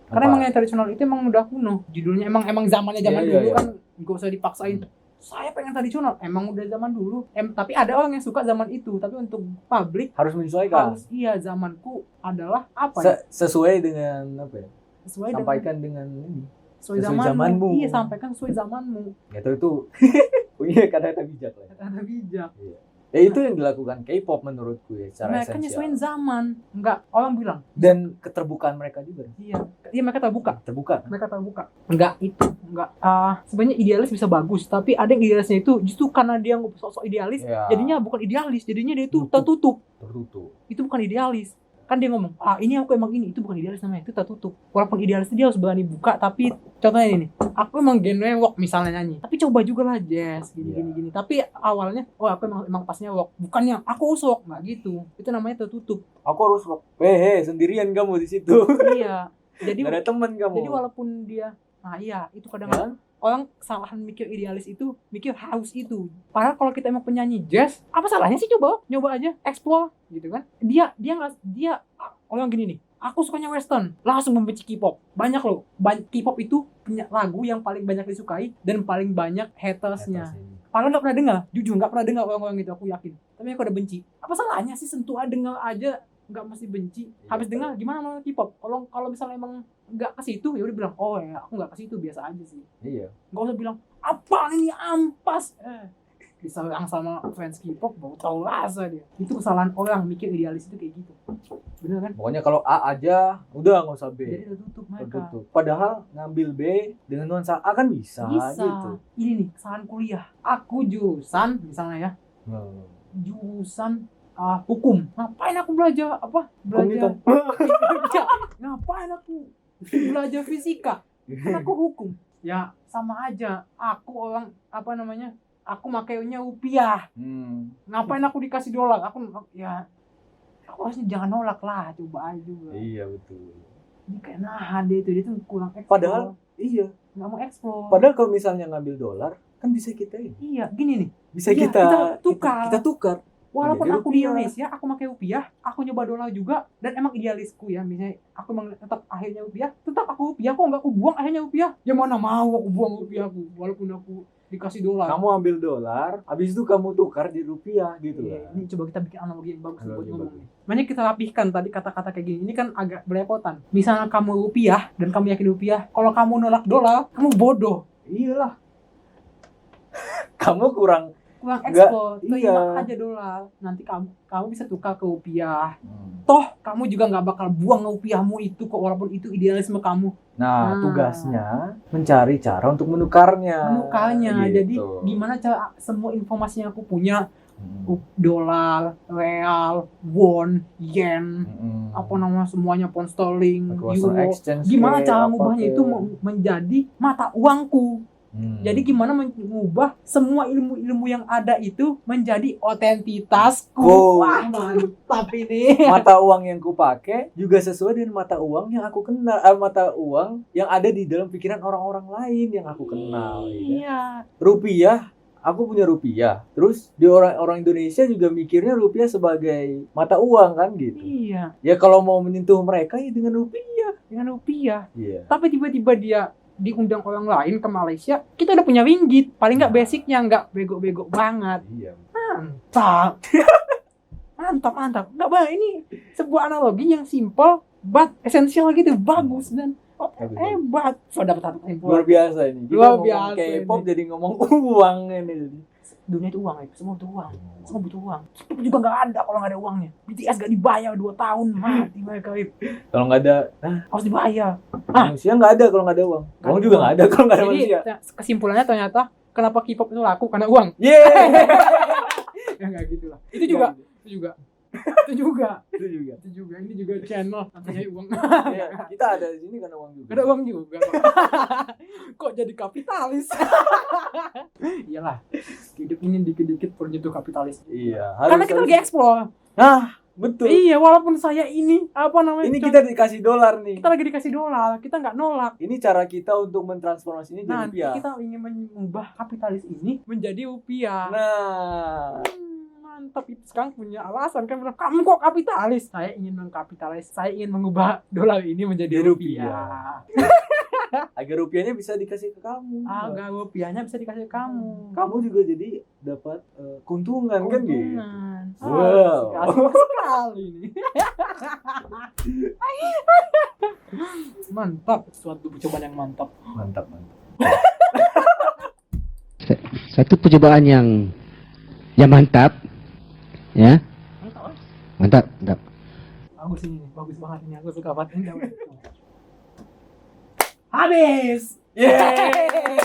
Karena Apa? emang yang tradisional itu emang udah kuno. Judulnya emang zamannya zaman Iya, dulu iya. kan, gak usah dipaksain. Saya pengen tradisional, emang udah zaman dulu. Tapi ada orang yang suka zaman itu, tapi untuk publik harus menyesuaikan. harus zamanku adalah apa ya? Sesuai dengan apa ya? Sesuai Sampaikan dengan ini. sesuai sesuai zamanmu. zamanmu. Iya, sampaikan sesuai zamanmu. Gitu itu. Punya kata-kata bijak lah. Kata bijak. Ya itu yang dilakukan K-pop menurutku ya secara Mereka nyesuaiin esensial. zaman. Enggak, orang bilang. Dan keterbukaan mereka juga. Iya, mereka terbuka. Terbuka. Mereka terbuka. Enggak sebenarnya idealis bisa bagus, tapi ada yang idealisnya itu justru karena dia sosok idealis, Ya. jadinya bukan idealis, jadinya dia itu Tertutup. tertutup. Itu bukan idealis. Kan dia ngomong, ini aku emang ini, itu bukan idealis namanya, itu tertutup. Walaupun idealis itu dia harus berani buka, tapi contohnya ini, aku emang genre rock misalnya nyanyi, tapi coba juga lah jazz, gini. Tapi awalnya, aku emang pasnya rock, bukannya aku harus rock, nggak gitu. Itu namanya tertutup. Aku harus rock. Sendirian kamu di situ. Iya. Jadi Gak ada teman kamu. Jadi walaupun dia, itu kadang Ya. orang kesalahan mikir idealis itu, mikir harus itu. Padahal kalau kita emang penyanyi jazz, apa salahnya sih nyoba aja, explore gitu kan? Dia orang gini nih. Aku sukanya western, langsung membenci K-pop. Banyak loh. K-pop itu punya lagu yang paling banyak disukai dan paling banyak hatersnya. Padahal nggak pernah dengar, jujur nggak pernah dengar orang-orang itu, aku yakin. Tapi aku udah benci. Apa salahnya sih sentuh dengar aja nggak mesti benci. Habis dengar gimana mau K-pop? Kalau misalnya emang nggak ke situ, ya udah bilang, aku nggak ke situ, biasa aja sih. Iya. Nggak usah bilang apa ini ampas. Bisa yang sama fans K-pop baru tahu rasa dia. Itu kesalahan orang mikir idealis itu kayak gitu. Bener kan? Pokoknya kalau A aja, udah nggak usah B. Jadi udah tutup mereka. Tertutup. Padahal ngambil B dengan nuansa A kan bisa, gitu. Ini nih kesalahan kuliah. Aku jurusan misalnya ya, jurusan hukum. Ngapain aku belajar Komunitas. Ngapain aku belajar fisika? Kan aku hukum. Ya sama aja. Aku orang aku makainya rupiah. Ngapain aku dikasih dolar? Aku harusnya jangan nolak lah, coba aja juga. Iya betul. Ini kayak deh itu, dia tuh kurang explore. Padahal iya. nggak mau explore. Padahal kalau misalnya ngambil dolar kan bisa kita ini. Iya, gini nih. Bisa Iya, kita tukar. Kita tukar. Walaupun Jadi aku di rupiah. Indonesia, aku pakai rupiah, aku nyoba dolar juga, dan emang idealisku ya, misalnya aku emang tetap akhirnya rupiah, tetap aku rupiah, kok nggak aku buang akhirnya rupiah? Ya mana mau aku buang rupiahku, walaupun aku dikasih dolar. Kamu ambil dolar, habis itu kamu tukar di rupiah gitu Iya, lah. ini coba kita bikin analogi yang bagus nih buat Analogi ngomong bagus. nih. Makanya kita rapihkan tadi kata-kata kayak gini. Ini kan agak belepotan. Misalnya kamu rupiah dan kamu yakin rupiah, kalau kamu nolak dolar, kamu bodoh. Iyalah. Kamu kurang Kurang Nggak, ekspor, iya. terima aja dolar. Nanti kamu bisa tukar ke rupiah. Toh kamu juga nggak bakal buang rupiahmu itu kok, walaupun itu idealisme kamu. Nah, Nah. tugasnya mencari cara untuk menukarnya. Jadi Gitu. gimana cara semua informasi yang aku punya, Hmm. dolar, real, won, yen, Hmm. apa namanya semuanya, pound sterling, Pakai Western euro. exchange Gimana kayak cara apa ngubahnya kayak. itu menjadi mata uangku. Jadi gimana mengubah semua ilmu-ilmu yang ada itu menjadi otentitasku. Oh. Wah, mantap ini. mata uang yang kupakai juga sesuai dengan mata uang yang aku kenal, mata uang yang ada di dalam pikiran orang-orang lain yang aku kenal. Ya. Iya. Rupiah aku punya rupiah. Terus di orang Indonesia juga mikirnya rupiah sebagai mata uang kan gitu. Iya, Ya kalau mau menyentuh mereka ya dengan rupiah. dengan rupiah. Iya. Tapi tiba-tiba dia diundang orang lain ke Malaysia, kita udah punya ringgit. Paling nggak basicnya, nggak bego-bego banget. Iya. Mantap. Mantap. Nggak banget, ini sebuah analogi yang simple, but esensial gitu. Bagus dan hebat. So, dapat satu kesimpulan. Luar biasa ini. Kita Luar ngomong biasa K-pop ini. jadi ngomong uang ini. Dunia itu uang, semua butuh uang. Semua butuh uang. Itu juga nggak ada kalau nggak ada uangnya. BTS nggak dibayar 2 tahun, mati mereka. Kalau nggak ada, Harus dibayar. manusia nggak ada kalau nggak ada uang. Nggak Uang ada juga uang. nggak ada kalau nggak ada Jadi manusia. kesimpulannya ternyata kenapa K-pop itu laku karena uang. Yeay. Ya nggak gitu lah. Itu juga. Itu juga. Ini juga channel katanya uang. Ya, kita ada di sini karena uang juga. Ada uang juga. Kok jadi kapitalis? Iyalah. Hidup ini dikit-dikit perlu nyentuh kapitalis. Iya. Karena kita lagi explore. Nah, betul. Iya, walaupun saya ini apa namanya? Ini kita dikasih dolar nih. kita lagi dikasih dolar, kita nggak nolak. Ini cara kita untuk mentransformasinya jadi Nanti rupiah. kita ingin mengubah kapitalis ini menjadi rupiah. Nah, Mantap, itu sekarang punya alasan kan bilang, kamu kok kapitalis? Saya ingin mengkapitalis, saya ingin mengubah dolar ini menjadi Jadi rupiah. agar rupiahnya bisa dikasih ke kamu. Agar rupiahnya bisa dikasih ke kamu. Kamu juga jadi dapat keuntungan kan gitu. Keuntungan. Wow. Asik sekali ini. Mantap, suatu percobaan yang mantap. Mantap. Satu percobaan yang mantap, ya. Mantap. Bagus ini, bagus banget ini. Aku suka banget ini. Habis. Yeay.